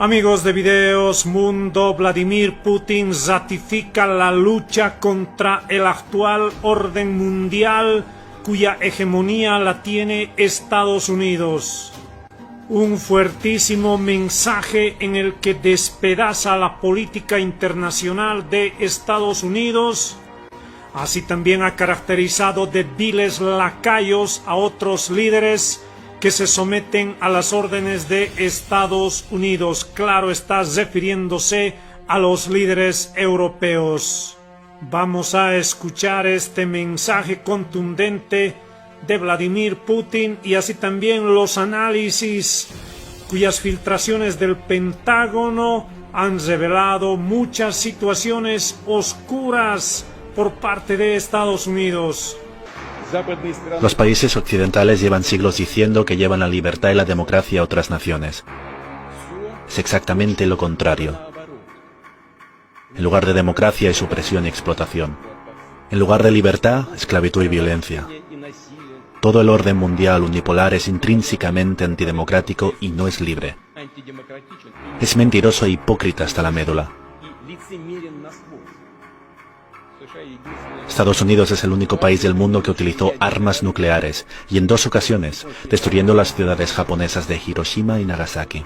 Amigos de Videos Mundo, Vladimir Putin ratifica la lucha contra el actual orden mundial cuya hegemonía la tiene Estados Unidos. Un fuertísimo mensaje en el que despedaza la política internacional de Estados Unidos. Así también ha caracterizado de viles lacayos a otros líderes que se someten a las órdenes de Estados Unidos. Claro, está refiriéndose a los líderes europeos. Vamos a escuchar este mensaje contundente de Vladimir Putin y así también los análisis cuyas filtraciones del Pentágono han revelado muchas situaciones oscuras por parte de Estados Unidos. Los países occidentales llevan siglos diciendo que llevan la libertad y la democracia a otras naciones. Es exactamente lo contrario. En lugar de democracia hay supresión y explotación. En lugar de libertad, esclavitud y violencia. Todo el orden mundial unipolar es intrínsecamente antidemocrático y no es libre. Es mentiroso e hipócrita hasta la médula. Estados Unidos es el único país del mundo que utilizó armas nucleares, y en 2 ocasiones, destruyendo las ciudades japonesas de Hiroshima y Nagasaki.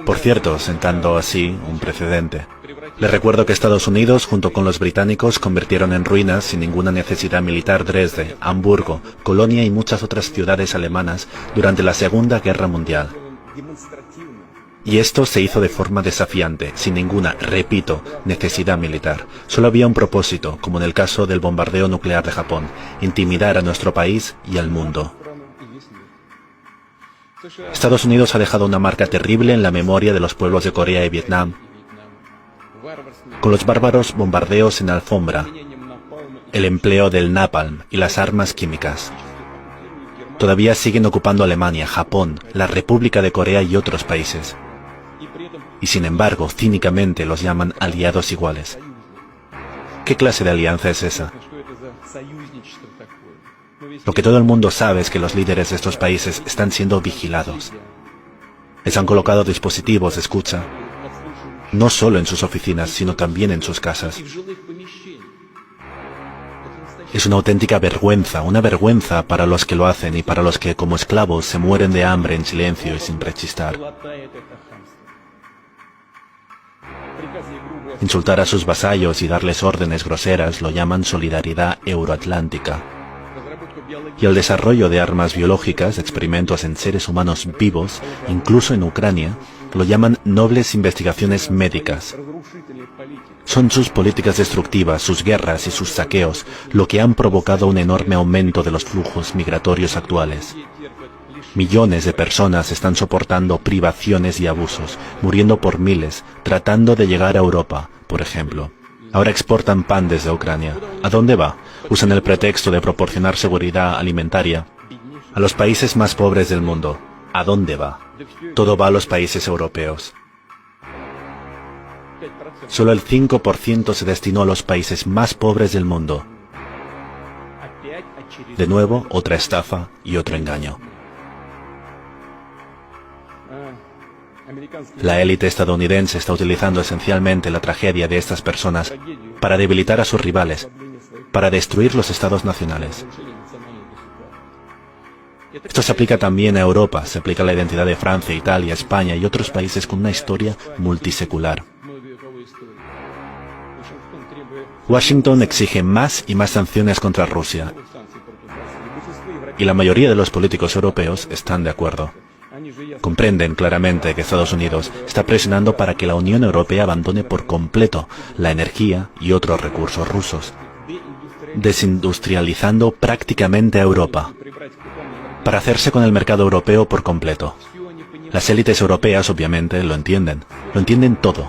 Por cierto, sentando así un precedente. Les recuerdo que Estados Unidos, junto con los británicos, convirtieron en ruinas sin ninguna necesidad militar Dresde, Hamburgo, Colonia y muchas otras ciudades alemanas durante la Segunda Guerra Mundial. Y esto se hizo de forma desafiante, sin ninguna, repito, necesidad militar. Solo había un propósito, como en el caso del bombardeo nuclear de Japón, intimidar a nuestro país y al mundo. Estados Unidos ha dejado una marca terrible en la memoria de los pueblos de Corea y Vietnam, con los bárbaros bombardeos en alfombra, el empleo del napalm y las armas químicas. Todavía siguen ocupando Alemania, Japón, la República de Corea y otros países. Y sin embargo, cínicamente los llaman aliados iguales. ¿Qué clase de alianza es esa? Lo que todo el mundo sabe es que los líderes de estos países están siendo vigilados. Les han colocado dispositivos de escucha, no solo en sus oficinas, sino también en sus casas. Es una auténtica vergüenza, una vergüenza para los que lo hacen y para los que, como esclavos, se mueren de hambre en silencio y sin rechistar. Insultar a sus vasallos y darles órdenes groseras lo llaman solidaridad euroatlántica. Y el desarrollo de armas biológicas, experimentos en seres humanos vivos, incluso en Ucrania, lo llaman nobles investigaciones médicas. Son sus políticas destructivas, sus guerras y sus saqueos lo que han provocado un enorme aumento de los flujos migratorios actuales. Millones de personas están soportando privaciones y abusos, muriendo por miles, tratando de llegar a Europa, por ejemplo. Ahora exportan pan desde Ucrania. ¿A dónde va? Usan el pretexto de proporcionar seguridad alimentaria a los países más pobres del mundo. ¿A dónde va? Todo va a los países europeos. Solo el 5% se destinó a los países más pobres del mundo. De nuevo, otra estafa y otro engaño. La élite estadounidense está utilizando esencialmente la tragedia de estas personas para debilitar a sus rivales, para destruir los estados nacionales. Esto se aplica también a Europa, se aplica a la identidad de Francia, Italia, España y otros países con una historia multisecular. Washington exige más y más sanciones contra Rusia, y la mayoría de los políticos europeos están de acuerdo. Comprenden claramente que Estados Unidos está presionando para que la Unión Europea abandone por completo la energía y otros recursos rusos, desindustrializando prácticamente a Europa, para hacerse con el mercado europeo por completo. Las élites europeas obviamente lo entienden todo,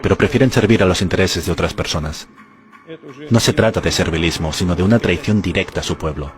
pero prefieren servir a los intereses de otras personas. No se trata de servilismo, sino de una traición directa a su pueblo.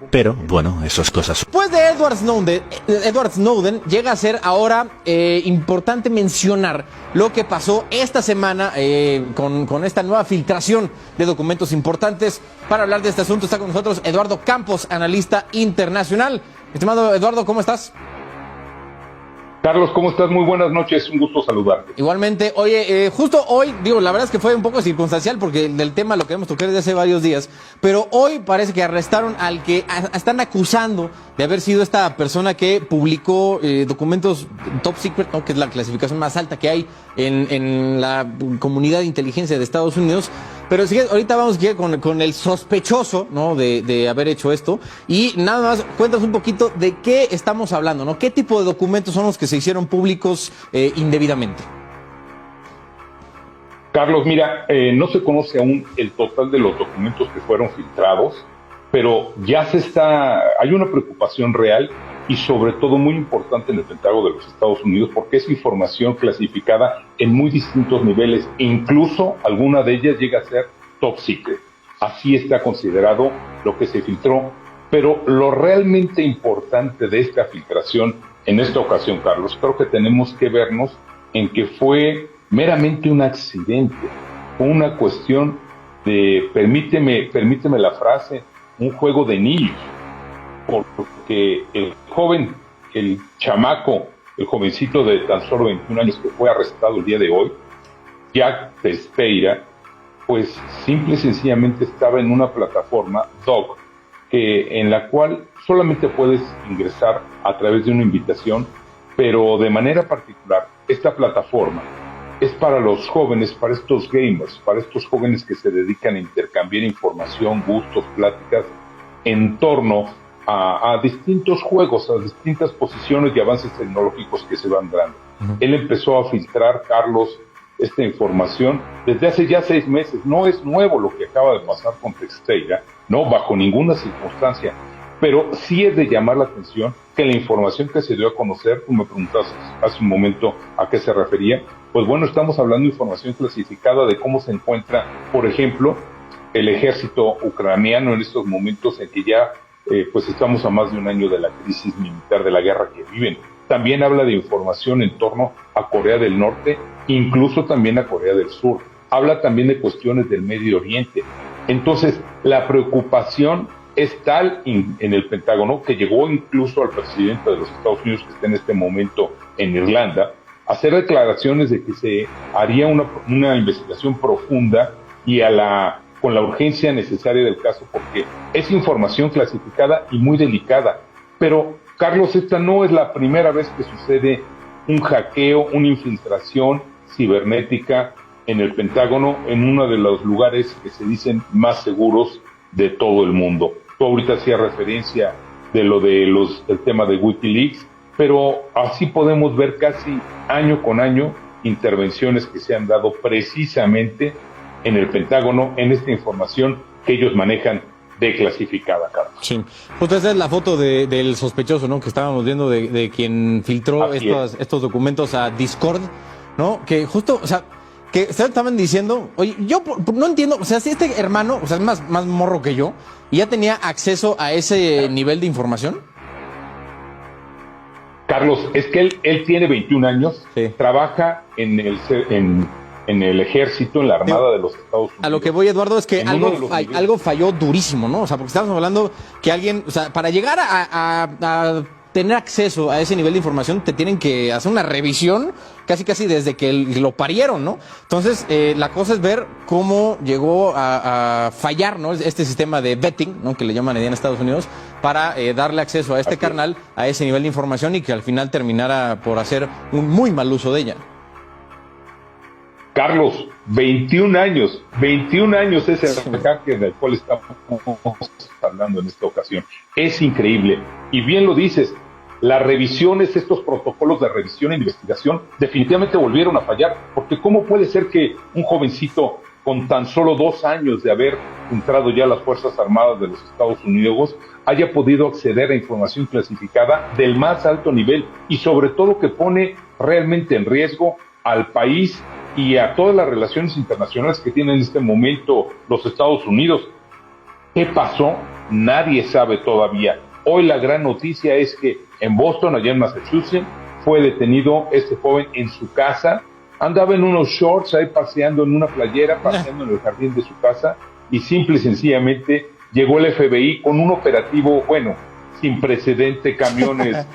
Pero, bueno, eso es cosa suya. Después de Edward Snowden, llega a ser ahora importante mencionar lo que pasó esta semana con esta nueva filtración de documentos importantes. Para hablar de este asunto está con nosotros Eduardo Campos, analista internacional. Estimado Eduardo, ¿cómo estás? Carlos, ¿cómo estás? Muy buenas noches, un gusto saludarte. Igualmente, oye, justo hoy, digo, la verdad es que fue un poco circunstancial porque del tema lo queremos tocar desde hace varios días, pero hoy parece que arrestaron al que están acusando de haber sido esta persona que publicó documentos top secret, ¿no? Que es la clasificación más alta que hay en la comunidad de inteligencia de Estados Unidos. Pero si quieres, ahorita vamos con el sospechoso, ¿no? de haber hecho esto. Y nada más, cuéntanos un poquito de qué estamos hablando, ¿no? ¿Qué tipo de documentos son los que se hicieron públicos indebidamente? Carlos, mira, no se conoce aún el total de los documentos que fueron filtrados, pero ya hay una preocupación real y sobre todo muy importante en el Pentágono de los Estados Unidos porque es información clasificada en muy distintos niveles e incluso alguna de ellas llega a ser top secret. Así está considerado lo que se filtró, pero lo realmente importante de esta filtración en esta ocasión, Carlos, creo que tenemos que vernos en que fue meramente un accidente, fue una cuestión de, permíteme la frase, un juego de niños, porque el joven, el chamaco, el jovencito de tan solo 21 años que fue arrestado el día de hoy, Jack Teixeira, pues simple y sencillamente estaba en una plataforma DOC, en la cual solamente puedes ingresar a través de una invitación, pero de manera particular, esta plataforma es para los jóvenes, para estos gamers, para estos jóvenes que se dedican a intercambiar información, gustos, pláticas, en torno a distintos juegos, a distintas posiciones y avances tecnológicos que se van dando. Él empezó a filtrar, Carlos, esta información desde hace ya 6 meses. No es nuevo lo que acaba de pasar con Teixeira, no, bajo ninguna circunstancia, pero sí es de llamar la atención que la información que se dio a conocer, tú me preguntas hace un momento a qué se refería, pues bueno, estamos hablando de información clasificada de cómo se encuentra, por ejemplo, el ejército ucraniano en estos momentos en que ya pues estamos a más de un año de la crisis militar, de la guerra que viven. También habla de información en torno a Corea del Norte, incluso también a Corea del Sur. Habla también de cuestiones del Medio Oriente. Entonces, la preocupación es tal en el Pentágono que llegó incluso al presidente de los Estados Unidos, que está en este momento en Irlanda, a hacer declaraciones de que se haría una investigación profunda y con la urgencia necesaria del caso, porque es información clasificada y muy delicada. Pero, Carlos, esta no es la primera vez que sucede un hackeo, una infiltración cibernética en el Pentágono, en uno de los lugares que se dicen más seguros de todo el mundo. Tú ahorita hacías referencia del tema de Wikileaks, pero así podemos ver casi año con año intervenciones que se han dado precisamente en el Pentágono, en esta información que ellos manejan declasificada, Carlos. Sí, pues esa es la foto del sospechoso, ¿no? Que estábamos viendo de quien filtró estos documentos a Discord, ¿no? Que justo, o sea, que ustedes estaban diciendo, oye, yo no entiendo, o sea, si este hermano, o sea, es más morro que yo, y ya tenía acceso a ese nivel de información. Carlos, es que él tiene 21 años, sí. Trabaja en el ejército, en la Armada de los Estados Unidos. A lo que voy, Eduardo, es que algo falló durísimo, ¿no? O sea, porque estamos hablando que alguien, o sea, para llegar a tener acceso a ese nivel de información, te tienen que hacer una revisión casi desde que lo parieron, ¿no? Entonces, la cosa es ver cómo llegó a fallar, ¿no? Este sistema de vetting, ¿no? Que le llaman allá en Estados Unidos, para darle acceso a este carnal, a ese nivel de información y que al final terminara por hacer un muy mal uso de ella. Carlos, 21 años es el hacker del cual estamos hablando en esta ocasión. Es increíble. Y bien lo dices, las revisiones, estos protocolos de revisión e investigación definitivamente volvieron a fallar, porque ¿cómo puede ser que un jovencito con tan solo 2 años de haber entrado ya a las Fuerzas Armadas de los Estados Unidos haya podido acceder a información clasificada del más alto nivel y sobre todo que pone realmente en riesgo al país y a todas las relaciones internacionales que tiene en este momento los Estados Unidos? ¿Qué pasó? Nadie sabe todavía. Hoy la gran noticia es que en Boston, allá en Massachusetts, fue detenido este joven en su casa. Andaba en unos shorts ahí paseando en una playera, paseando en el jardín de su casa, y simple y sencillamente llegó el FBI con un operativo, bueno, sin precedente, camiones